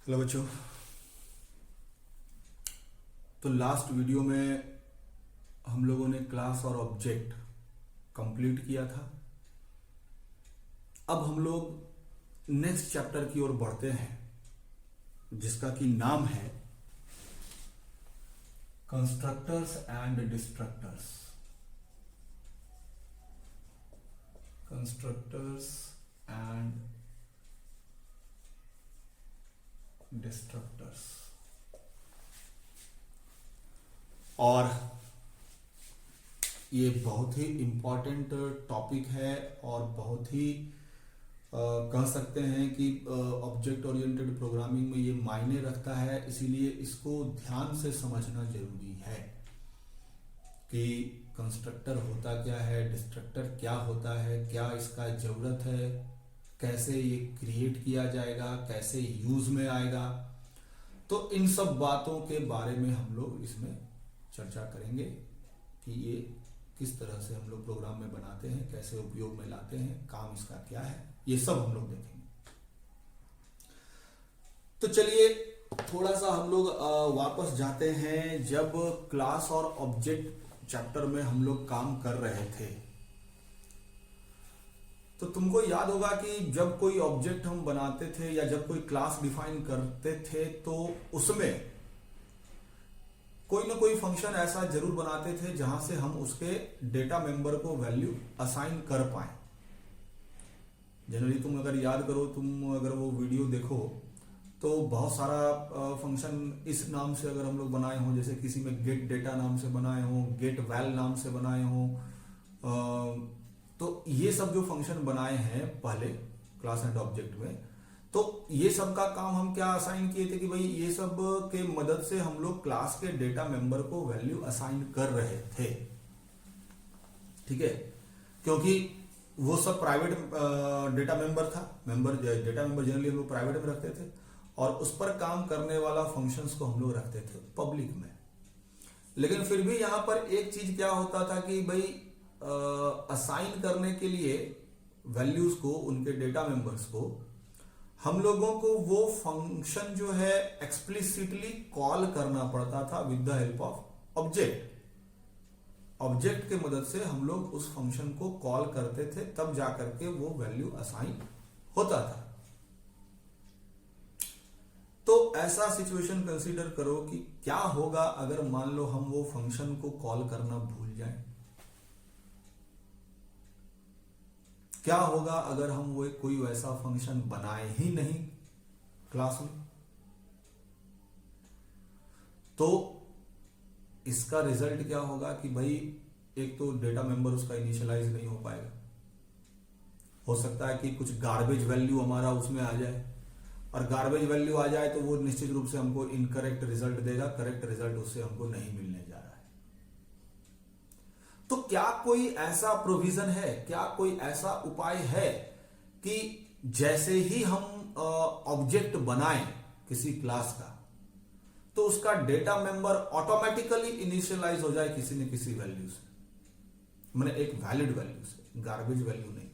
Hello बच्चों। तो last video में हम लोगों ने क्लास और ऑब्जेक्ट कंप्लीट किया था। अब हम लोग नेक्स्ट चैप्टर की ओर बढ़ते हैं, जिसका कि नाम है constructors and destructors. Constructors and destructors. और ये बहुत ही इम्पॉर्टेंट टॉपिक है और बहुत ही कह सकते हैं कि ऑब्जेक्ट ओरिएंटेड प्रोग्रामिंग में ये मायने रखता है। इसीलिए इसको ध्यान से समझना जरूरी है कि कंस्ट्रक्टर होता क्या है, डिस्ट्रक्टर क्या होता है, क्या इसका जरूरत है, कैसे ये क्रिएट किया जाएगा, कैसे यूज में आएगा। तो इन सब बातों के बारे में हम लोग इसमें चर्चा करेंगे कि ये किस तरह से हम लोग प्रोग्राम में बनाते हैं, कैसे उपयोग में लाते हैं, काम इसका क्या है, ये सब हम लोग देखेंगे। तो चलिए थोड़ा सा हम लोग वापस जाते हैं। जब क्लास और ऑब्जेक्ट चैप्टर में हम लोग काम कर रहे थे तो तुमको याद होगा कि जब कोई ऑब्जेक्ट हम बनाते थे या जब कोई क्लास डिफाइन करते थे तो उसमें कोई ना कोई फंक्शन ऐसा जरूर बनाते थे जहां से हम उसके डेटा मेंबर को वैल्यू असाइन कर पाए। जनरली तुम अगर याद करो, तुम अगर वो वीडियो देखो तो बहुत सारा फंक्शन इस नाम से अगर हम लोग बनाए हों, जैसे किसी में गेट डेटा नाम से बनाए हों, गेट वैल नाम से बनाए हों, तो ये सब जो फंक्शन बनाए हैं पहले क्लास एंड ऑब्जेक्ट में, तो ये सब का काम हम क्या असाइन किए थे कि भाई ये सब के मदद से हम लोग क्लास के डेटा मेंबर को वैल्यू असाइन कर रहे थे। ठीक है, क्योंकि वो सब प्राइवेट डेटा मेंबर था। डेटा मेंबर जनरली हम लोग प्राइवेट में रखते थे और उस पर काम करने वाला फंक्शंस को हम लोग रखते थे पब्लिक में। लेकिन फिर भी यहां पर एक चीज क्या होता था कि भाई असाइन करने के लिए वैल्यूज को, उनके डेटा मेंबर्स को, हम लोगों को वो फंक्शन जो है एक्सप्लिसिटली कॉल करना पड़ता था with the help of object. Object के मदद से हम लोग उस फंक्शन को कॉल करते थे, तब जाकर के वो वैल्यू असाइन होता था। तो ऐसा सिचुएशन कंसीडर करो कि क्या होगा अगर मान लो हम वो फंक्शन को कॉल करना भूल जाएं। क्या होगा अगर हम वो कोई वैसा फंक्शन बनाए ही नहीं क्लास में। तो इसका रिजल्ट क्या होगा कि भाई एक तो डेटा मेंबर उसका इनिशियलाइज नहीं हो पाएगा। हो सकता है कि कुछ गार्बेज वैल्यू हमारा उसमें आ जाए, और गार्बेज वैल्यू आ जाए तो वो निश्चित रूप से हमको इनकरेक्ट रिजल्ट देगा। करेक्ट रिजल्ट उससे हमको नहीं मिलने जा रहा है। तो क्या कोई ऐसा प्रोविजन है, क्या कोई ऐसा उपाय है कि जैसे ही हम ऑब्जेक्ट बनाएं किसी क्लास का तो उसका डेटा मेंबर ऑटोमेटिकली इनिशियलाइज हो जाए किसी न किसी वैल्यू से, मैंने एक वैलिड वैल्यू से, गार्बेज वैल्यू नहीं,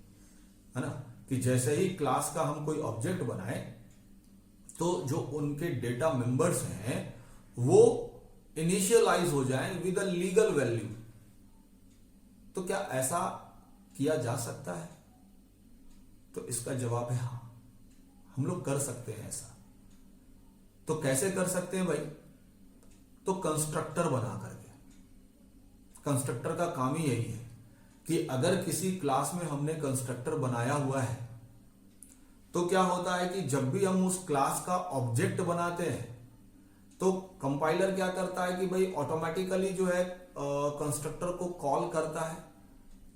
है ना। कि जैसे ही क्लास का हम कोई ऑब्जेक्ट बनाए तो जो उनके डेटा मेंबर्स हैं वो इनिशियलाइज हो जाएं विद अ लीगल वैल्यू। तो क्या ऐसा किया जा सकता है? तो इसका जवाब है हाँ, हम लोग कर सकते हैं ऐसा। तो कैसे कर सकते हैं भाई? तो कंस्ट्रक्टर बना करके। कंस्ट्रक्टर का काम ही यही है कि अगर किसी क्लास में हमने कंस्ट्रक्टर बनाया हुआ है तो क्या होता है कि जब भी हम उस क्लास का ऑब्जेक्ट बनाते हैं तो कंपाइलर क्या करता है कि भाई ऑटोमेटिकली जो है कंस्ट्रक्टर को कॉल करता है,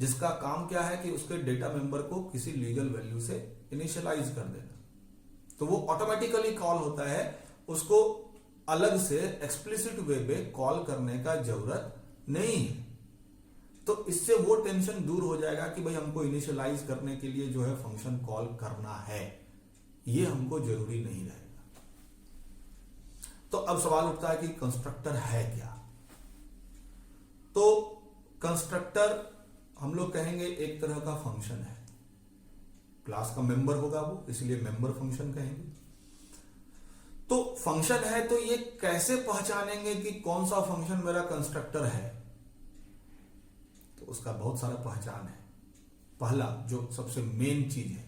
जिसका काम क्या है कि उसके डेटा मेंबर को किसी लीगल वैल्यू से इनिशियलाइज कर देना। तो वो ऑटोमेटिकली कॉल होता है, उसको अलग से एक्सप्लिसिट वे पे कॉल करने का जरूरत नहीं है। तो इससे वो टेंशन दूर हो जाएगा कि भाई हमको इनिशियलाइज करने के लिए जो है फंक्शन कॉल करना है, ये हमको जरूरी नहीं रहेगा। तो अब सवाल उठता है कि कंस्ट्रक्टर है क्या? तो कंस्ट्रक्टर हम लोग कहेंगे एक तरह का फंक्शन है। क्लास का मेंबर होगा वो, इसलिए मेंबर फंक्शन कहेंगे। तो तो फंक्शन है तो ये कैसे पहचानेंगे कि कौन सा फंक्शन मेरा कंस्ट्रक्टर है? तो उसका बहुत सारा पहचान है। पहला जो सबसे मेन चीज है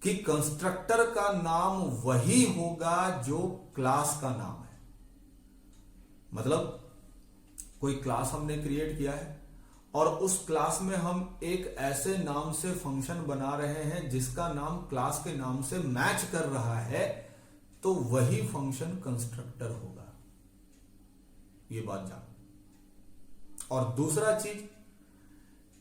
कि कंस्ट्रक्टर का नाम वही होगा जो क्लास का नाम है। मतलब कोई क्लास हमने क्रिएट किया है और उस क्लास में हम एक ऐसे नाम से फंक्शन बना रहे हैं जिसका नाम क्लास के नाम से मैच कर रहा है, तो वही फंक्शन कंस्ट्रक्टर होगा। ये बात जान। और दूसरा चीज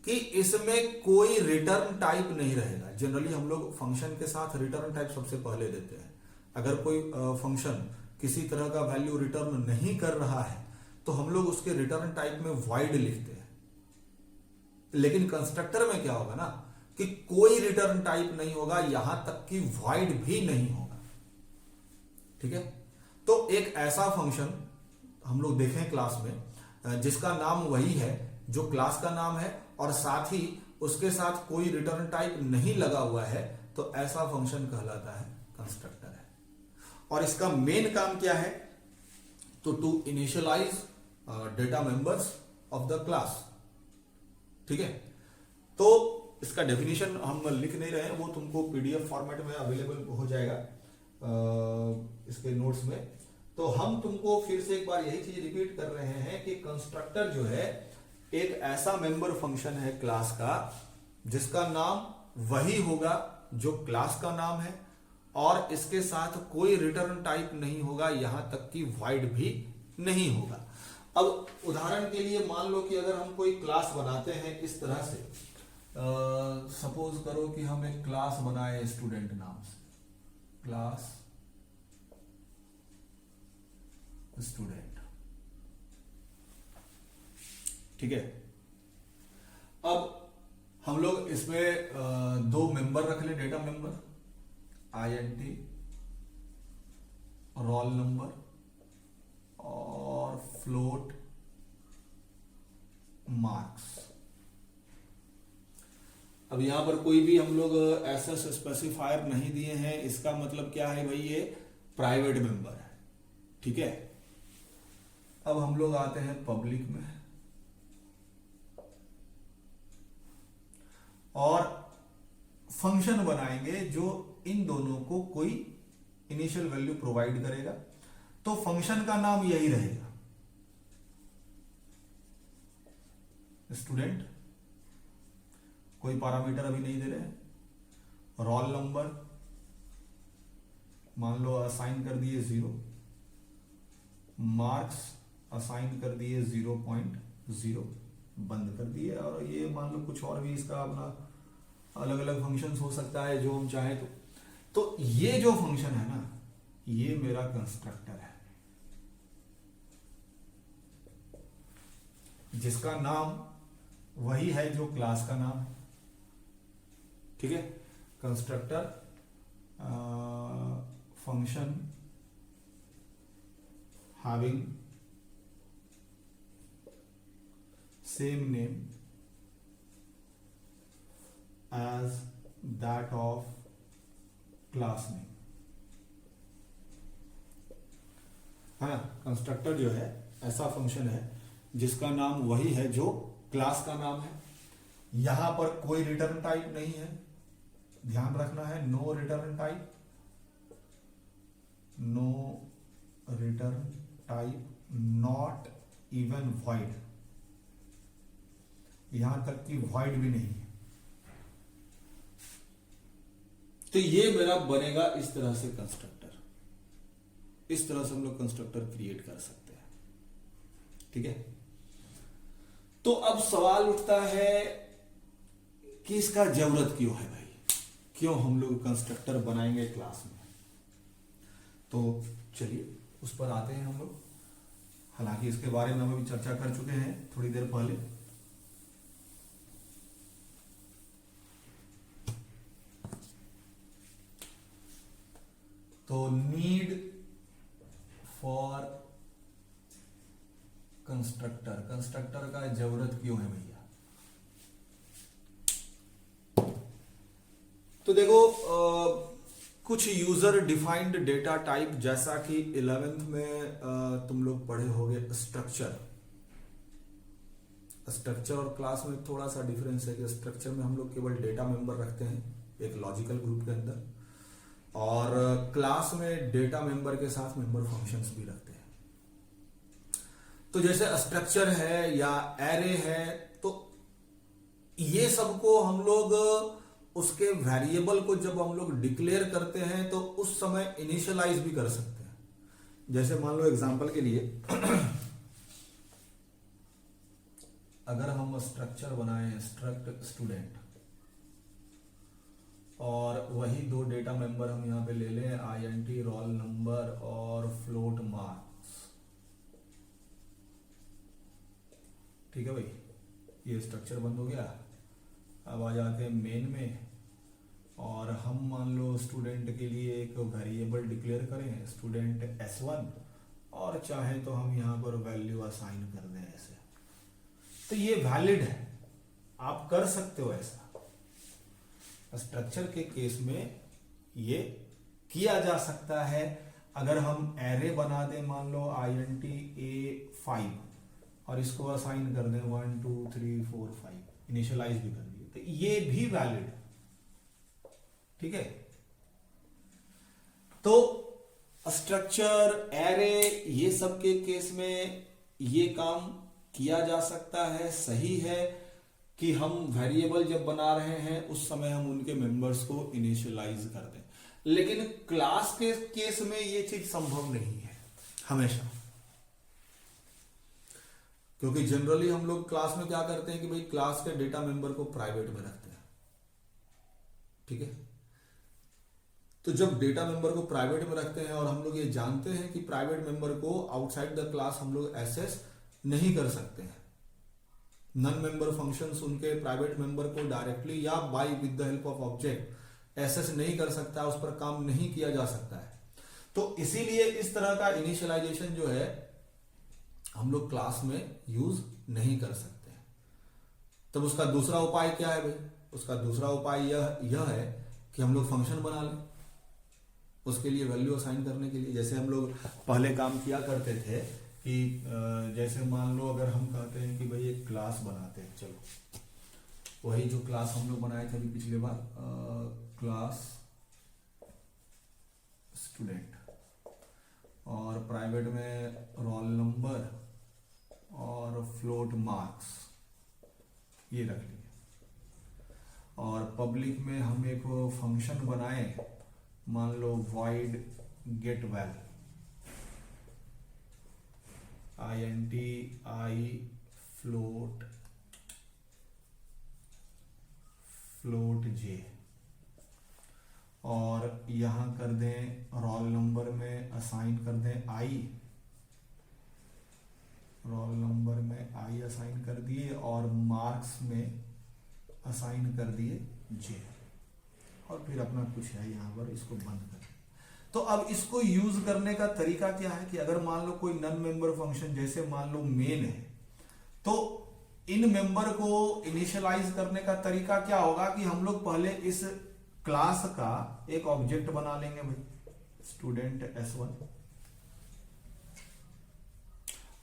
कि इसमें कोई रिटर्न टाइप नहीं रहेगा। जनरली हम लोग फंक्शन के साथ रिटर्न टाइप सबसे पहले देते हैं। अगर कोई फंक्शन किसी तरह का वैल्यू रिटर्न नहीं कर रहा है तो हम लोग उसके रिटर्न टाइप में वॉइड लिखते हैं। लेकिन कंस्ट्रक्टर में क्या होगा ना कि कोई रिटर्न टाइप नहीं होगा, यहां तक कि वॉइड भी नहीं होगा। ठीक है, तो एक ऐसा फंक्शन हम लोग देखें क्लास में जिसका नाम वही है जो क्लास का नाम है और साथ ही उसके साथ कोई रिटर्न टाइप नहीं लगा हुआ है, तो ऐसा फंक्शन कहलाता है कंस्ट्रक्टर है। और इसका मेन काम क्या है? तो to initialize data members of the class. ठीक है, तो इसका डेफिनेशन हम लिख नहीं रहे हैं, वो तुमको पीडीएफ फॉर्मेट में अवेलेबल हो जाएगा इसके नोट्स में। तो हम तुमको फिर से एक बार यही चीज रिपीट कर रहे हैं कि कंस्ट्रक्टर जो है एक ऐसा मेंबर फंक्शन है क्लास का जिसका नाम वही होगा जो क्लास का नाम है और इसके साथ कोई रिटर्न टाइप नहीं होगा, यहां तक कि वॉइड भी नहीं होगा। अब उदाहरण के लिए मान लो कि अगर हम कोई क्लास बनाते हैं इस तरह से, सपोज करो कि हम एक क्लास बनाए स्टूडेंट नाम से, क्लास स्टूडेंट। ठीक है, अब हम लोग इसमें दो मेंबर रख ले, data member INT, roll number और फ्लोट मार्क्स। अब यहां पर कोई भी हम लोग ऐसा स्पेसिफायर नहीं दिए हैं, इसका मतलब क्या है भाई? ये प्राइवेट मेंबर है। ठीक है, अब हम लोग आते हैं पब्लिक में और फंक्शन बनाएंगे जो इन दोनों को कोई इनिशियल वैल्यू प्रोवाइड करेगा। तो फंक्शन का नाम यही रहेगा, स्टूडेंट। कोई पैरामीटर अभी नहीं दे रहे हैं। रोल नंबर मान लो असाइन कर दिए 0, मार्क्स असाइन कर दिए 0.0, बंद कर दिए। और ये मान लो कुछ और भी इसका अपना अलग अलग फंक्शंस हो सकता है जो हम चाहें तो ये जो फंक्शन है ना, ये मेरा कंस्ट्रक्टर है जिसका नाम वही है जो क्लास का नाम है। ठीक है, constructor function having same name as that of class name. हाँ, कंस्ट्रक्टर जो है ऐसा फंक्शन है जिसका नाम वही है जो क्लास का नाम है। यहां पर कोई रिटर्न टाइप नहीं है, ध्यान रखना है। No return type, no return type, not even void, यहां तक कि वॉइड भी नहीं है। तो ये मेरा बनेगा इस तरह से कंस्ट्रक्टर। इस तरह से हम लोग कंस्ट्रक्टर क्रिएट कर सकते हैं। ठीक है, तो अब सवाल उठता है कि इसका जरूरत क्यों है भाई? क्यों हम लोग कंस्ट्रक्टर बनाएंगे क्लास में? तो चलिए उस पर आते हैं हम लोग। हालांकि इसके बारे में हम अभी चर्चा कर चुके हैं थोड़ी देर पहले। तो नीड फॉर कंस्ट्रक्टर, कंस्ट्रक्टर का जरूरत क्यों है भैया? तो देखो कुछ यूजर डिफाइंड डेटा टाइप, जैसा कि 11th में तुम लोग पढ़े होगे स्ट्रक्चर। स्ट्रक्चर और क्लास में थोड़ा सा डिफरेंस है कि स्ट्रक्चर में हम लोग केवल डेटा मेंबर रखते हैं एक लॉजिकल ग्रुप के अंदर, और क्लास में डेटा मेंबर के साथ मेंबर फंक्शंस भी रखते हैं। तो जैसे स्ट्रक्चर है या एरे है, तो ये सबको हम लोग उसके वेरिएबल को जब हम लोग डिक्लेयर करते हैं तो उस समय इनिशियलाइज भी कर सकते हैं। जैसे मान लो एग्जांपल के लिए अगर हम स्ट्रक्चर बनाए स्ट्रक्ट स्टूडेंट, और वही दो डेटा मेंबर हम यहां पे ले लें INT रोल नंबर और फ्लोट मार्क्स, ठीक है भाई, ये स्ट्रक्चर बंद हो गया। अब आ जाते हैं मेन में, और हम मान लो स्टूडेंट के लिए एक वेरिएबल डिक्लेयर करें स्टूडेंट S1, और चाहे तो हम यहां पर वैल्यू असाइन कर दें ऐसे। तो ये वैलिड है, आप कर सकते हो ऐसा। स्ट्रक्चर के केस में ये किया जा सकता है। अगर हम एरे बना दें मान लो INT A5 और इसको असाइन कर दें 1 2 3 4 5, इनिशियलाइज भी कर दिए, तो ये भी वैलिड है, ठीक है। तो स्ट्रक्चर, एरे, ये सब के केस में ये काम किया जा सकता है। सही है कि हम वेरिएबल जब बना रहे हैं उस समय हम उनके मेंबर्स को इनिशियलाइज कर दें, लेकिन क्लास के केस में ये चीज संभव नहीं है हमेशा, क्योंकि जनरली हम लोग क्लास में क्या करते हैं कि भाई क्लास के डेटा मेंबर को प्राइवेट में रखते हैं, ठीक है। तो जब डेटा मेंबर को प्राइवेट में रखते हैं और हम लोग ये जानते हैं कि प्राइवेट मेंबर को आउटसाइड द क्लास हम लोग एक्सेस नहीं कर सकते हैं, नॉन मेंबर फंक्शंस उनके प्राइवेट मेंबर को डायरेक्टली या by with the help of object access नहीं कर सकता, उस पर काम नहीं किया जा सकता है। तो इसीलिए इस तरह का इनिशियलाइजेशन जो है हम लोग क्लास में यूज नहीं कर सकते हैं। तब उसका दूसरा उपाय क्या है भाई? उसका दूसरा उपाय यह है कि हम लोग फंक्शन बना लें उसके लिए वैल्यू असाइन करने के लिए। जैसे हम लोग पहले काम किया करते थे कि जैसे मान लो अगर हम कहते हैं कि भाई एक क्लास बनाते हैं, चलो वही जो क्लास हम लोग बनाए थे अभी पिछले बार, क्लास स्टूडेंट, और प्राइवेट में रोल नंबर और फ्लोट मार्क्स ये रख लिए, और पब्लिक में हम एक फंक्शन बनाए मान लो void get val, INT I float j, और यहां कर दें रोल नंबर में असाइन कर दें I, रोल नंबर में I असाइन कर दिए, और मार्क्स में असाइन कर दिए J, और फिर अपना कुछ है यहां पर इसको बंद कर। तो अब इसको यूज करने का तरीका क्या है कि अगर मान लो कोई नॉन मेंबर फंक्शन जैसे मान लो मेन है, तो इन मेंबर को इनिशियलाइज करने का तरीका क्या होगा कि हम लोग पहले इस क्लास का एक ऑब्जेक्ट बना लेंगे भाई स्टूडेंट S1,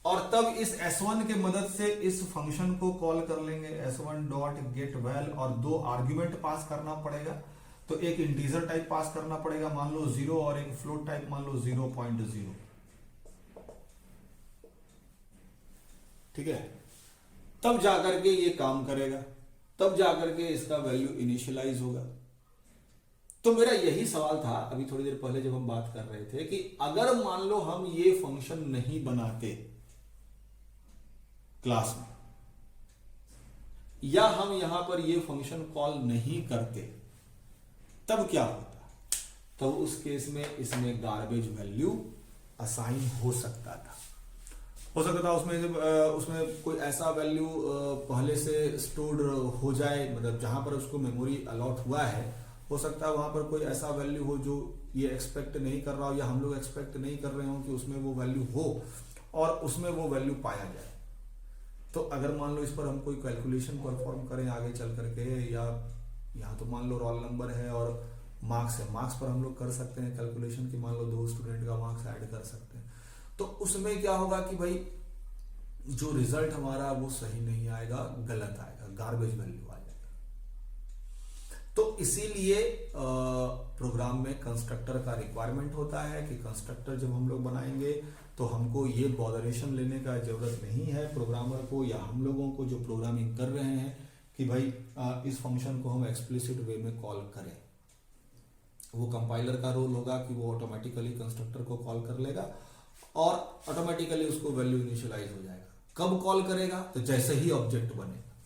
और तब इस S1 के मदद से इस फंक्शन को कॉल कर लेंगे S1 डॉट गेट वैल, और दो आर्ग्यूमेंट पास करना पड़ेगा। तो एक इंटीजर टाइप पास करना पड़ेगा मान लो 0, और एक फ्लोट टाइप मान लो 0.0, ठीक है। तब जाकर के ये काम करेगा, तब जाकर के इसका वैल्यू इनिशियलाइज होगा। तो मेरा यही सवाल था अभी थोड़ी देर पहले जब हम बात कर रहे थे कि अगर मान लो हम ये फंक्शन नहीं बनाते क्लास में, या हम यहां पर ये फंक्शन कॉल नहीं करते, तब क्या होता? तब उस केस में इसमें गार्बेज वैल्यू असाइन हो सकता था, उसमें कोई ऐसा वैल्यू पहले से स्टोर्ड हो जाए, मतलब जहां पर उसको मेमोरी अलॉट हुआ है, हो सकता है वहां पर कोई ऐसा वैल्यू हो जो ये एक्सपेक्ट नहीं कर रहा हो, या हम लोग एक्सपेक्ट नहीं कर रहे हो कि उसमें वो वैल्यू हो, और उसमें वो वैल्यू पाया जाए। तो अगर मान लो इस पर हम कोई कैलकुलेशन परफॉर्म करें आगे चल करके, या यहाँ तो मान लो रोल नंबर है और मार्क्स है, मार्क्स पर हम लोग कर सकते हैं कैलकुलेशन कि मान लो 2 स्टूडेंट का मार्क्स ऐड कर सकते हैं। तो उसमें क्या होगा कि भाई जो रिजल्ट हमारा वो सही नहीं आएगा, गलत आएगा, गार्बेज वैल्यू आ जाएगा। तो इसीलिए प्रोग्राम में कंस्ट्रक्टर का रिक्वायरमेंट होता है कि कंस्ट्रक्टर जब हम लोग बनाएंगे तो हमको ये बॉदरेशन लेने का जरूरत नहीं है प्रोग्रामर को या हम लोगों को जो प्रोग्रामिंग कर रहे हैं कि भाई इस फंक्शन को हम एक्सप्लिसिट वे में कॉल करें। वो कंपाइलर का रोल होगा कि वो ऑटोमेटिकली कंस्ट्रक्टर को कॉल कर लेगा और ऑटोमेटिकली उसको वैल्यू इनिशियलाइज हो जाएगा। कब कॉल करेगा? तो जैसे ही ऑब्जेक्ट बनेगा।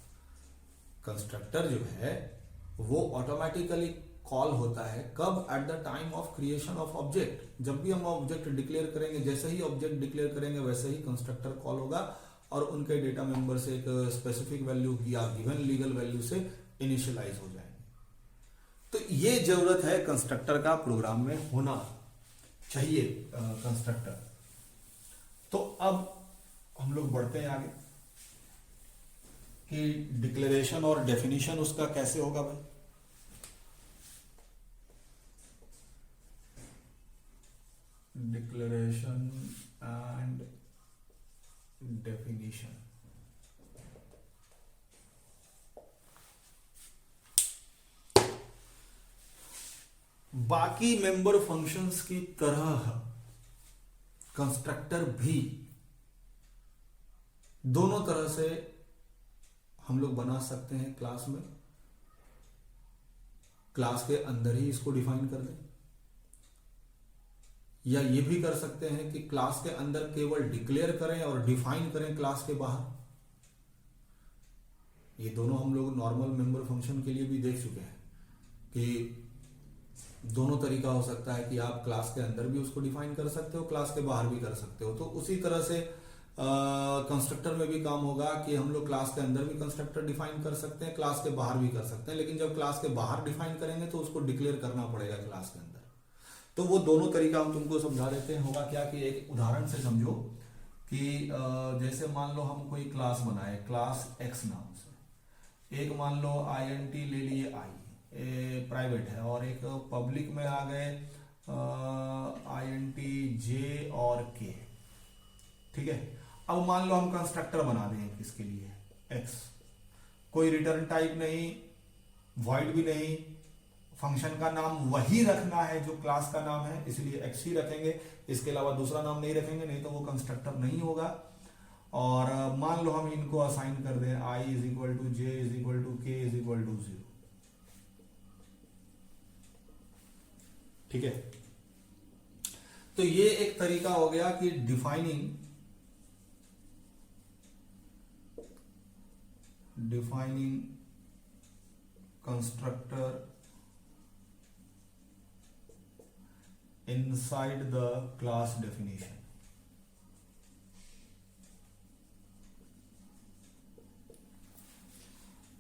कंस्ट्रक्टर जो है वो ऑटोमेटिकली कॉल होता है कब? At the time of creation of object. जब भी हम ऑब्जेक्ट डिक्लेयर करेंगे, जैसे ही ऑब्जेक्ट डिक्लेयर करेंगे वैसे ही कंस्ट्रक्टर कॉल होगा और उनके डेटा मेंबर से एक स्पेसिफिक वैल्यू या गिवन लीगल वैल्यू से इनिशियलाइज हो जाएंगे। तो ये जरूरत है कंस्ट्रक्टर का प्रोग्राम में होना चाहिए कंस्ट्रक्टर। तो अब हम लोग बढ़ते हैं आगे कि डिक्लेरेशन और डेफिनेशन उसका कैसे होगा भाई। Declaration and definition. बाकी मेंबर फंक्शंस की तरह कंस्ट्रक्टर भी दोनों तरह से हम लोग बना सकते हैं क्लास में। क्लास के अंदर ही इसको डिफाइन कर दें या ये भी कर सकते हैं कि क्लास के अंदर केवल डिक्लेयर करें और डिफाइन करें क्लास के बाहर। ये दोनों हम लोग नॉर्मल मेंबर फंक्शन के लिए भी देख चुके हैं कि दोनों तरीका हो सकता है कि आप क्लास के अंदर भी उसको डिफाइन कर सकते हो, क्लास के बाहर भी कर सकते हो। तो उसी तरह से कंस्ट्रक्टर में भी काम होगा कि हम लोग क्लास के अंदर भी कंस्ट्रक्टर डिफाइन कर सकते हैं, क्लास के बाहर भी कर सकते हैं। लेकिन जब क्लास के बाहर डिफाइन करेंगे तो उसको डिक्लेयर करना पड़ेगा क्लास के अंदर। तो वो दोनों तरीका हम तुमको समझा देते हैं। होगा क्या कि एक उदाहरण से समझो कि जैसे मान लो हम कोई क्लास बनाए, क्लास एक्स नाम से। एक मान लो INT ले लिए, आई प्राइवेट है, और एक पब्लिक में आ गए INT J और K। ठीक है। अब मान लो हम कंस्ट्रक्टर बना दें किसके लिए, एक्स। कोई रिटर्न टाइप नहीं, वॉइड भी नहीं, फंक्शन का नाम वही रखना है जो क्लास का नाम है, इसलिए एक्स ही रखेंगे, इसके अलावा दूसरा नाम नहीं रखेंगे, नहीं तो वो कंस्ट्रक्टर नहीं होगा। और मान लो हम इनको असाइन कर दें I is equal to J is equal to K is equal to 0। ठीक है। तो ये एक तरीका हो गया कि defining constructor inside the class definition।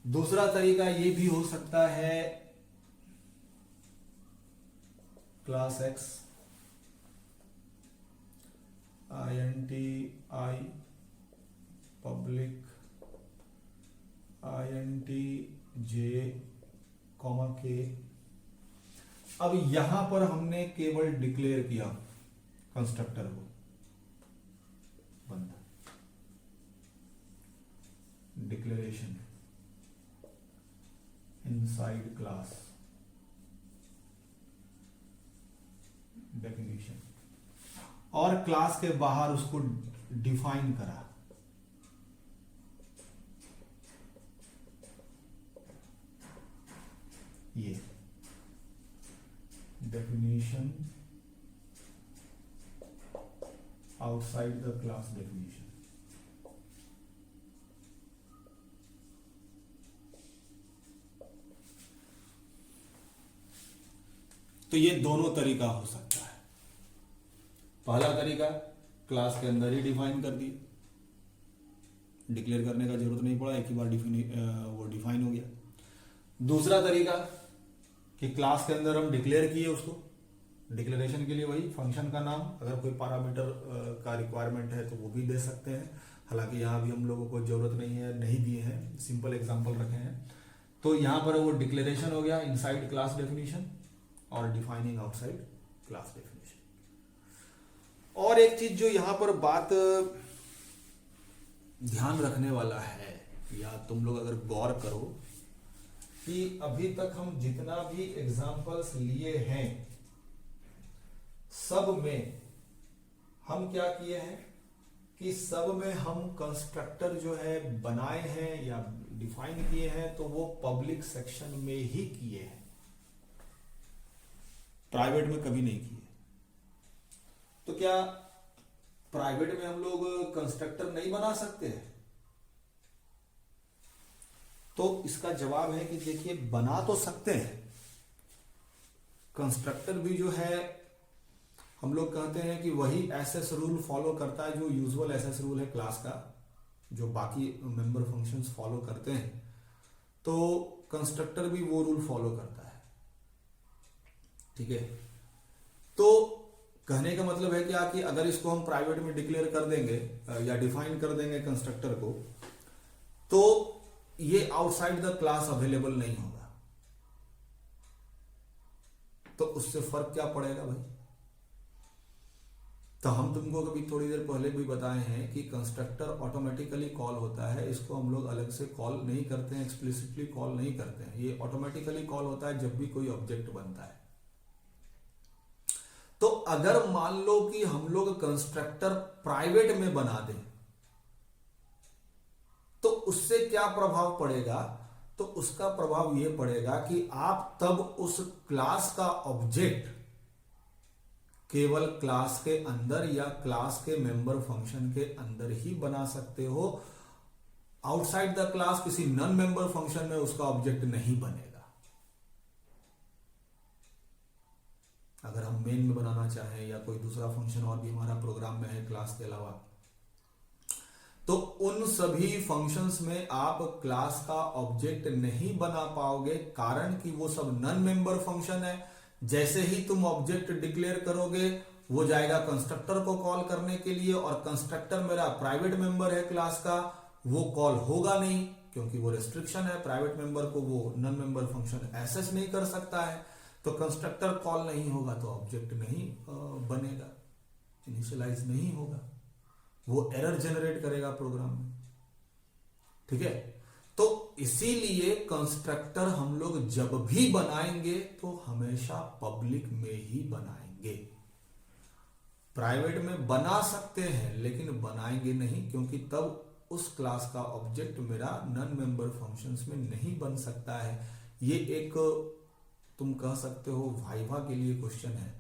दूसरा तरीका ये भी हो सकता है, class x INT I public INT J K। अब यहां पर हमने केवल डिक्लेयर किया कंस्ट्रक्टर को, बंदा डिक्लेरेशन इनसाइड क्लास डेफिनेशन, और क्लास के बाहर उसको डिफाइन करा। ये definition outside the class definition। तो ये दोनों तरीका हो सकता है। पहला तरीका क्लास के अंदर ही डिफाइन कर दिए, डिक्लेयर करने का जरूरत नहीं पड़ा, एक ही बार वो डिफाइन हो गया। दूसरा तरीका कि क्लास के अंदर हम डिक्लेयर किए उसको, डिक्लेरेशन के लिए वही फंक्शन का नाम, अगर कोई पैरामीटर का रिक्वायरमेंट है तो वो भी दे सकते हैं। हालांकि यहाँ भी हम लोगों को जरूरत नहीं है, नहीं दिए हैं, सिंपल एग्जांपल रखे हैं। तो यहाँ पर वो डिक्लेरेशन हो गया इनसाइड क्लास डेफिनेशन, और डिफाइनिंग आउटसाइड क्लास डेफिनेशन। और एक चीज जो यहां पर बात ध्यान रखने वाला है, या तुम लोग अगर गौर करो कि अभी तक हम जितना भी एग्जाम्पल्स लिए हैं सब में हम क्या किए हैं कि सब में हम कंस्ट्रक्टर जो है बनाए हैं या डिफाइन किए हैं तो वो पब्लिक सेक्शन में ही किए हैं, प्राइवेट में कभी नहीं किए। तो क्या प्राइवेट में हम लोग कंस्ट्रक्टर नहीं बना सकते हैं? तो इसका जवाब है कि देखिए बना तो सकते हैं। कंस्ट्रक्टर भी जो है हम लोग कहते हैं कि वही एसएस रूल फॉलो करता है जो यूजुअल एसएस रूल है क्लास का, जो बाकी मेंबर फंक्शंस फॉलो करते हैं, तो कंस्ट्रक्टर भी वो रूल फॉलो करता है। ठीक है, तो कहने का मतलब है क्या कि अगर इसको हम प्राइवेट में डिक्लेयर कर देंगे या डिफाइन कर देंगे कंस्ट्रक्टर को, तो ये आउटसाइड द क्लास अवेलेबल नहीं होगा। तो उससे फर्क क्या पड़ेगा भाई? तो हम तुमको कभी थोड़ी देर पहले भी बताए हैं कि कंस्ट्रक्टर ऑटोमेटिकली कॉल होता है, इसको हम लोग अलग से कॉल नहीं करते हैं, एक्सप्लिसिटली कॉल नहीं करते हैं। ये ऑटोमेटिकली कॉल होता है जब भी कोई ऑब्जेक्ट बनता है। तो अगर मान लो कि हम लोग कंस्ट्रक्टर प्राइवेट में बना दें तो उससे क्या प्रभाव पड़ेगा? तो उसका प्रभाव यह पड़ेगा कि आप तब उस क्लास का ऑब्जेक्ट केवल क्लास के अंदर या क्लास के मेंबर फंक्शन के अंदर ही बना सकते हो। आउटसाइड द क्लास किसी नॉन मेंबर फंक्शन में उसका ऑब्जेक्ट नहीं बनेगा। अगर हम मेन में बनाना चाहें या कोई दूसरा फंक्शन और भी हमारा प्रोग्राम में है क्लास के अलावा, तो उन सभी फंक्शंस में आप क्लास का ऑब्जेक्ट नहीं बना पाओगे, कारण कि वो सब नॉन मेंबर फंक्शन है। जैसे ही तुम ऑब्जेक्ट डिक्लेयर करोगे वो जाएगा कंस्ट्रक्टर को कॉल करने के लिए, और कंस्ट्रक्टर मेरा प्राइवेट मेंबर है क्लास का, वो कॉल होगा नहीं क्योंकि वो रेस्ट्रिक्शन है। प्राइवेट मेंबर को वो नॉन मेंबर फंक्शन एक्सेस नहीं कर सकता है, तो कंस्ट्रक्टर कॉल नहीं होगा तो ऑब्जेक्ट नहीं बनेगा, इनिशियलाइज नहीं होगा, वो एरर जनरेट करेगा प्रोग्राम में। ठीक है, तो इसीलिए कंस्ट्रक्टर हम लोग जब भी बनाएंगे तो हमेशा पब्लिक में ही बनाएंगे। प्राइवेट में बना सकते हैं लेकिन बनाएंगे नहीं, क्योंकि तब उस क्लास का ऑब्जेक्ट मेरा नॉन मेंबर फंक्शंस में नहीं बन सकता है। ये एक तुम कह सकते हो वाइवा के लिए क्वेश्चन है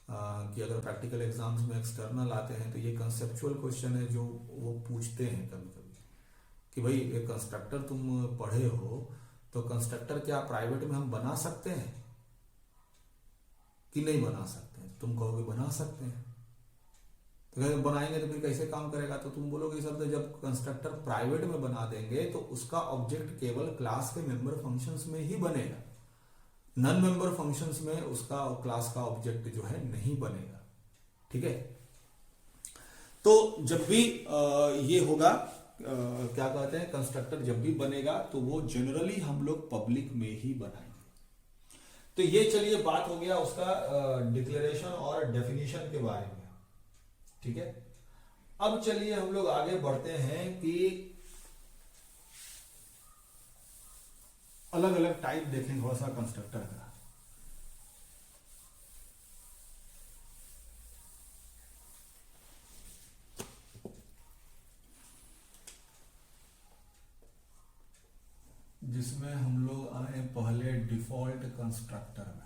कि अगर प्रैक्टिकल एग्जाम्स में एक्सटर्नल आते हैं तो ये कंसेप्चुअल क्वेश्चन है जो वो पूछते हैं कभी कभी कि भाई एक कंस्ट्रक्टर तुम पढ़े हो तो कंस्ट्रक्टर क्या प्राइवेट में हम बना सकते हैं कि नहीं बना सकते हैं? तुम कहोगे बना सकते हैं, तो अगर बनाएंगे तो फिर कैसे काम करेगा? तो तुम बोलोगे सर तो जब कंस्ट्रक्टर प्राइवेट में बना देंगे तो उसका ऑब्जेक्ट केवल क्लास के मेंबर फंक्शंस में ही बनेगा, नॉन मेंबर फंक्शंस में उसका क्लास का ऑब्जेक्ट जो है नहीं बनेगा। ठीक है, तो जब भी ये होगा क्या कहते हैं, कंस्ट्रक्टर जब भी बनेगा तो वो जनरली हम लोग पब्लिक में ही बनाएंगे। तो ये चलिए बात हो गया उसका डिक्लेरेशन और डेफिनेशन के बारे में। ठीक है, अब चलिए हम लोग आगे बढ़ते हैं कि अलग अलग टाइप देखेंगे थोड़ा सा कंस्ट्रक्टर का। जिसमें हम लोग आए पहले डिफॉल्ट कंस्ट्रक्टर में।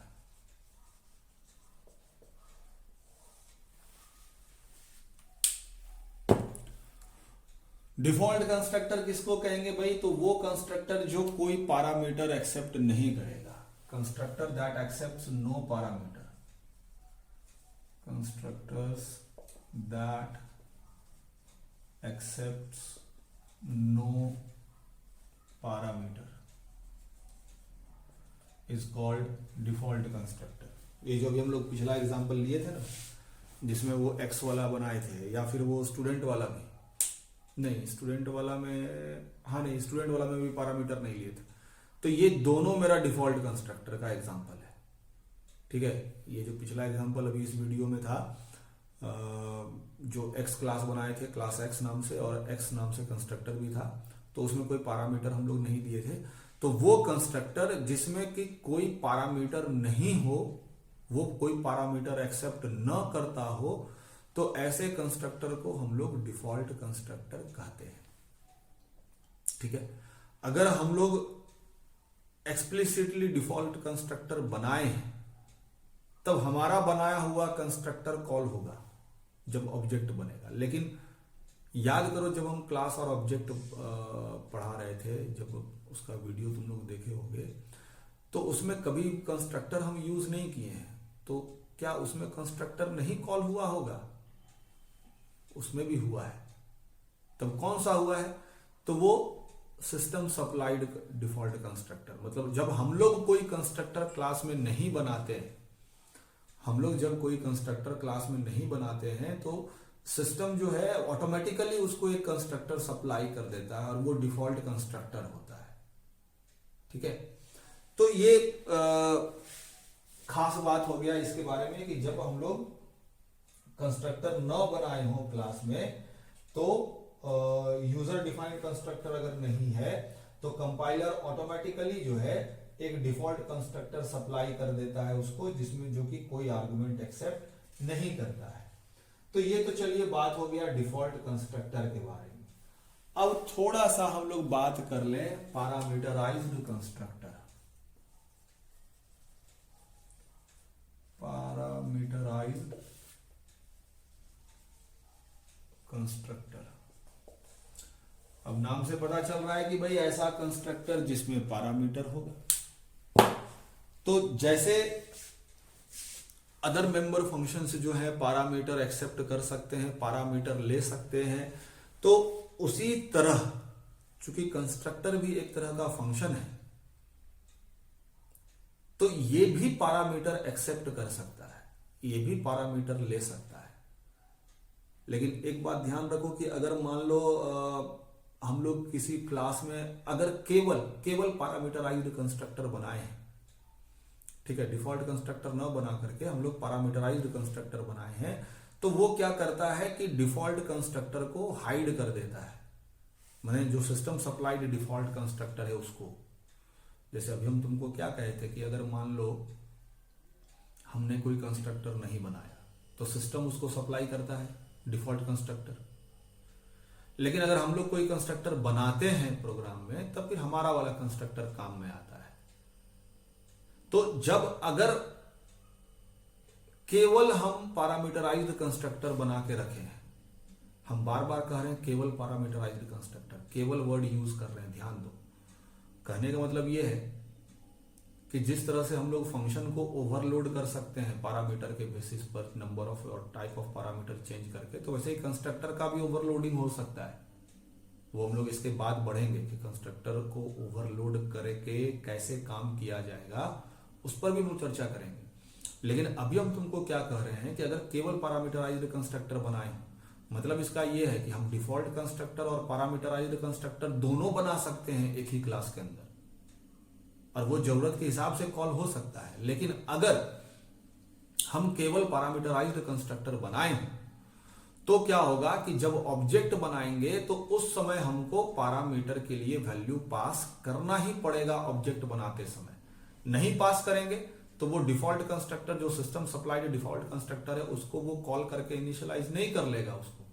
डिफॉल्ट कंस्ट्रक्टर किसको कहेंगे भाई? तो वो कंस्ट्रक्टर जो कोई पैरामीटर एक्सेप्ट नहीं करेगा, constructor that accepts no parameter, constructors that accepts no parameter is called default constructor. ये जो भी हम लोग पिछला एग्जांपल लिए थे ना, जिसमें वो एक्स वाला बनाए थे, या फिर वो स्टूडेंट वाला भी नहीं, स्टूडेंट वाला में हाँ नहीं, स्टूडेंट वाला में भी पैरामीटर नहीं लिए थे। तो ये दोनों मेरा डिफॉल्ट कंस्ट्रक्टर का एग्जांपल है। ठीक है, ये जो पिछला एग्जांपल अभी इस वीडियो में था, जो एक्स क्लास बनाए थे क्लास एक्स नाम से, और एक्स नाम से कंस्ट्रक्टर भी था, तो उसमें कोई पैरामीटर हम लोग नहीं दिए थे। तो वो कंस्ट्रक्टर जिसमें कि कोई पैरामीटर नहीं हो, वो कोई पैरामीटर एक्सेप्ट न करता हो, तो ऐसे कंस्ट्रक्टर को हम लोग डिफॉल्ट कंस्ट्रक्टर कहते हैं। ठीक है, अगर हम लोग एक्सप्लिसिटली डिफॉल्ट कंस्ट्रक्टर बनाए हैं, तब हमारा बनाया हुआ कंस्ट्रक्टर कॉल होगा जब ऑब्जेक्ट बनेगा। लेकिन याद करो, जब हम क्लास और ऑब्जेक्ट पढ़ा रहे थे, जब उसका वीडियो तुम लोग देखे होंगे, तो उसमें कभी कंस्ट्रक्टर हम यूज नहीं किए हैं। तो क्या उसमें कंस्ट्रक्टर नहीं कॉल हुआ होगा? उसमें भी हुआ है। तब कौन सा हुआ है? तो वो सिस्टम सप्लाइड डिफॉल्ट कंस्ट्रक्टर। मतलब जब हम लोग कोई कंस्ट्रक्टर क्लास में नहीं बनाते हैं, हम लोग जब कोई कंस्ट्रक्टर क्लास में नहीं बनाते हैं, तो सिस्टम जो है ऑटोमेटिकली उसको एक कंस्ट्रक्टर सप्लाई कर देता है और वो डिफॉल्ट कंस्ट्रक्टर होता है। ठीक है, तो ये खास बात हो गया इसके बारे में कि जब हम लोग कंस्ट्रक्टर न बनाए हो क्लास में, तो यूजर डिफाइंड कंस्ट्रक्टर अगर नहीं है, तो कंपाइलर ऑटोमेटिकली जो है एक डिफॉल्ट कंस्ट्रक्टर सप्लाई कर देता है उसको, जिसमें जो कि कोई आर्गुमेंट एक्सेप्ट नहीं करता है। तो ये तो चलिए बात हो गया डिफॉल्ट कंस्ट्रक्टर के बारे में। अब थोड़ा सा हम लोग बात कर ले पैरामीटराइज्ड कंस्ट्रक्टर। पैरामीटराइज्ड कंस्ट्रक्टर, अब नाम से पता चल रहा है कि भाई ऐसा कंस्ट्रक्टर जिसमें पैरामीटर होगा। तो जैसे अदर मेंबर फंक्शंस जो है पैरामीटर एक्सेप्ट कर सकते हैं, पैरामीटर ले सकते हैं, तो उसी तरह चूंकि कंस्ट्रक्टर भी एक तरह का फंक्शन है, तो ये भी पैरामीटर एक्सेप्ट कर सकता है, ये भी पैरामीटर ले सकता है। लेकिन एक बात ध्यान रखो कि अगर मान लो हम लोग किसी क्लास में अगर केवल पैरामीटराइज्ड कंस्ट्रक्टर बनाए हैं, ठीक है, डिफॉल्ट कंस्ट्रक्टर ना बना करके हम लोग पैरामीटराइज्ड कंस्ट्रक्टर बनाए हैं, तो वो क्या करता है कि डिफॉल्ट कंस्ट्रक्टर को हाइड कर देता है। माने जो सिस्टम सप्लाइड डिफॉल्ट कंस्ट्रक्टर है उसको, जैसे अभी हम तुमको क्या कहे थे कि अगर मान लो हमने कोई कंस्ट्रक्टर नहीं बनाया, तो सिस्टम उसको सप्लाई करता है डिफॉल्ट कंस्ट्रक्टर। लेकिन अगर हम लोग कोई कंस्ट्रक्टर बनाते हैं प्रोग्राम में, तब फिर हमारा वाला कंस्ट्रक्टर काम में आता है। तो जब अगर केवल हम पैरामीटराइज्ड कंस्ट्रक्टर बना के रखे हैं, हम बार बार कह रहे हैं केवल पैरामीटराइज्ड कंस्ट्रक्टर, केवल वर्ड यूज कर रहे हैं, ध्यान दो। कहने का मतलब यह है कि जिस तरह से हम लोग फंक्शन को ओवरलोड कर सकते हैं पैरामीटर के बेसिस पर, नंबर ऑफ और टाइप ऑफ पैरामीटर चेंज करके, तो वैसे ही कंस्ट्रक्टर का भी ओवरलोडिंग हो सकता है। वो हम लोग इसके बाद बढ़ेंगे कि कंस्ट्रक्टर को ओवरलोड करके कैसे काम किया जाएगा, उस पर भी हम चर्चा करेंगे। लेकिन अभी हम तुमको क्या कह रहे हैं कि अगर केवल पैरामीटराइज्ड कंस्ट्रक्टर बनाए, मतलब इसका यह है कि हम डिफॉल्ट कंस्ट्रक्टर और पैरामीटराइज्ड कंस्ट्रक्टर दोनों बना सकते हैं एक ही क्लास के अंदर, और वो जरूरत के हिसाब से कॉल हो सकता है। लेकिन अगर हम केवल पैरामीटराइज्ड कंस्ट्रक्टर बनाए, तो क्या होगा कि जब ऑब्जेक्ट बनाएंगे तो उस समय हमको पैरामीटर के लिए वैल्यू पास करना ही पड़ेगा। ऑब्जेक्ट बनाते समय नहीं पास करेंगे तो वो डिफॉल्ट कंस्ट्रक्टर, जो सिस्टम सप्लाइड डिफॉल्ट कंस्ट्रक्टर है, उसको वो कॉल करके इनिशियलाइज नहीं कर लेगा उसको,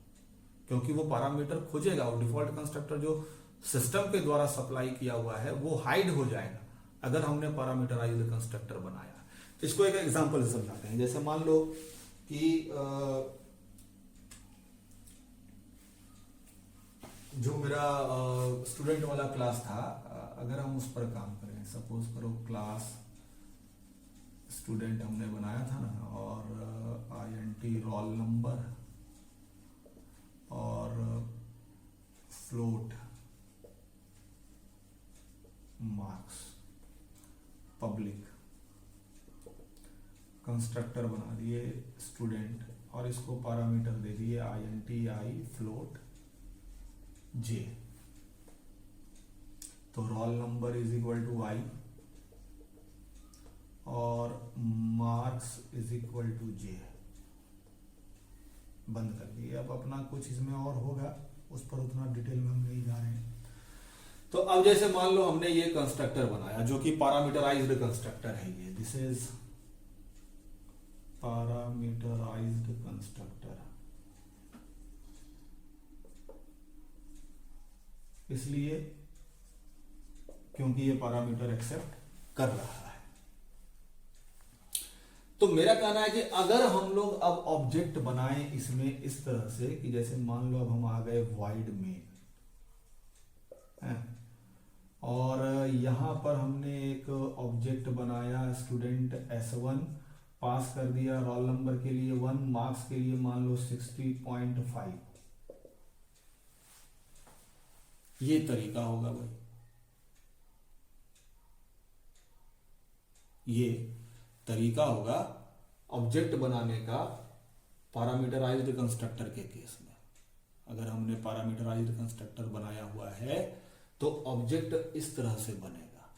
क्योंकि वो पैरामीटर खोजेगा और डिफॉल्ट कंस्ट्रक्टर जो सिस्टम के द्वारा सप्लाई किया हुआ है वो हाइड हो जाएगा अगर हमने पैरामीटराइज्ड कंस्ट्रक्टर बनाया। इसको एक एग्जांपल से समझाते हैं। जैसे मान लो कि जो मेरा स्टूडेंट वाला क्लास था, अगर हम उस पर काम करें, सपोज करो क्लास स्टूडेंट हमने बनाया था ना, और INT रोल नंबर और फ्लोट मार्क्स पब्लिक, कंस्ट्रक्टर बना दिए स्टूडेंट और इसको पैरामीटर दे दिए INT I फ्लोट J। तो roll number is equal to I और marks is equal to J, बंद कर दिए। अब अपना कुछ इसमें और होगा, उस पर उतना डिटेल में हम नहीं जा रहे हैं। तो अब जैसे मान लो हमने ये कंस्ट्रक्टर बनाया जो कि पैरामीटराइज्ड कंस्ट्रक्टर है, ये दिस इज पैरामीटराइज्ड कंस्ट्रक्टर, इसलिए क्योंकि ये पैरामीटर एक्सेप्ट कर रहा है। तो मेरा कहना है कि अगर हम लोग अब ऑब्जेक्ट बनाएं इसमें इस तरह से कि जैसे मान लो अब हम आ गए void में, और यहां पर हमने एक ऑब्जेक्ट बनाया स्टूडेंट S1, पास कर दिया रोल नंबर के लिए 1, मार्क्स के लिए मान लो 60.5। ये तरीका होगा भाई, ये तरीका होगा ऑब्जेक्ट बनाने का पैरामीटराइज्ड कंस्ट्रक्टर के केस में। अगर हमने पैरामीटराइज्ड कंस्ट्रक्टर बनाया हुआ है तो ऑब्जेक्ट इस तरह से बनेगा,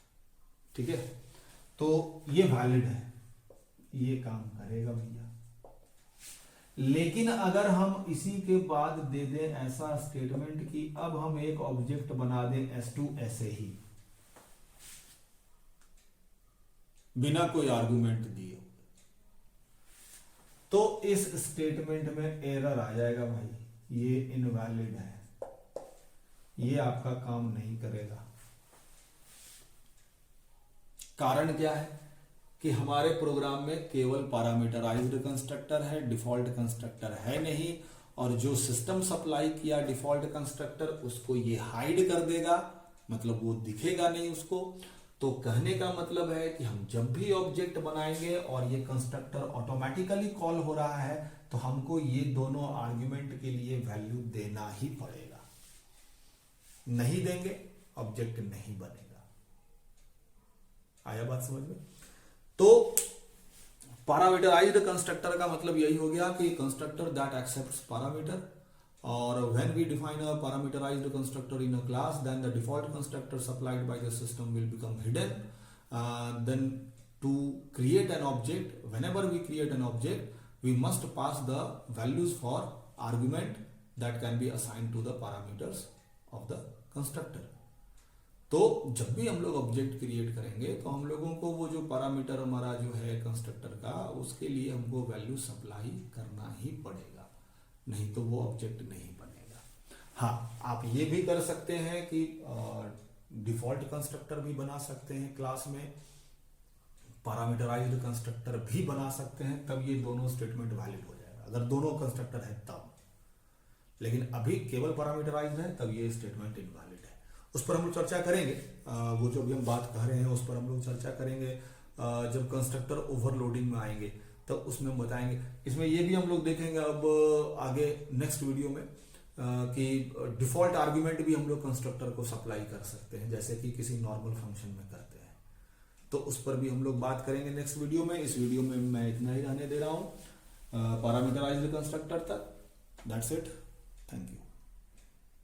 ठीक है। तो ये वैलिड है, ये काम करेगा भैया। लेकिन अगर हम इसी के बाद दे दें ऐसा स्टेटमेंट कि अब हम एक ऑब्जेक्ट बना दें S2 ऐसे ही, बिना कोई आर्गुमेंट दिए, तो इस स्टेटमेंट में एरर आ जाएगा भाई, ये इनवैलिड है, ये आपका काम नहीं करेगा। कारण क्या है कि हमारे प्रोग्राम में केवल पैरामीटराइज्ड कंस्ट्रक्टर है, डिफॉल्ट कंस्ट्रक्टर है नहीं, और जो सिस्टम सप्लाई किया डिफॉल्ट कंस्ट्रक्टर उसको ये हाइड कर देगा, मतलब वो दिखेगा नहीं उसको। तो कहने का मतलब है कि हम जब भी ऑब्जेक्ट बनाएंगे और ये कंस्ट्रक्टर ऑटोमेटिकली कॉल हो रहा है तो हमको ये दोनों आर्ग्यूमेंट के लिए वैल्यू देना ही पड़ेगा, नहीं देंगे ऑब्जेक्ट नहीं बनेगा। आया बात समझ में? तो पैरामीटराइज्ड कंस्ट्रक्टर का मतलब यही हो गया कि कंस्ट्रक्टर दैट एक्सेप्ट्स पैरामीटर, और when we define a parameterized constructor in a class, then the default constructor supplied by the system will become hidden. Then to create an object, whenever we create an object, we must pass the values for argument that can be assigned to the parameters of the constructor. तो जब भी हम लोग object create करेंगे तो हम लोगों को वो जो पैरामीटर हमारा जो है कंस्ट्रक्टर का, उसके लिए हमको वैल्यू सप्लाई करना ही पड़ेगा, नहीं तो वो ऑब्जेक्ट नहीं बनेगा। हाँ, आप ये भी कर सकते हैं कि डिफॉल्ट कंस्ट्रक्टर भी बना सकते हैं क्लास में, पैरामीटराइज्ड कंस्ट्रक्टर भी बना सकते हैं, तब ये दोनों स्टेटमेंट वैलिड हो जाएगा, अगर दोनों कंस्ट्रक्टर है तब। लेकिन अभी केवल पैरामीटराइज्ड है तब ये स्टेटमेंट इनवैलिड है। उस पर हम लोग चर्चा करेंगे, वो जो भी हम बात कह रहे हैं उस पर हम लोग चर्चा करेंगे जब कंस्ट्रक्टर ओवरलोडिंग में आएंगे, तो उसमें हम बताएंगे। इसमें ये भी हम लोग देखेंगे अब आगे नेक्स्ट वीडियो में कि डिफॉल्ट आर्ग्यूमेंट भी हम लोग कंस्ट्रक्टर को सप्लाई कर सकते हैं, जैसे कि किसी नॉर्मल फंक्शन में करते हैं, तो उस पर भी हम लोग बात करेंगे नेक्स्ट वीडियो में। इस वीडियो में मैं इतना ही रहने दे रहा हूँ पैरामीटराइज्ड कंस्ट्रक्टर तक। That's it, thank you.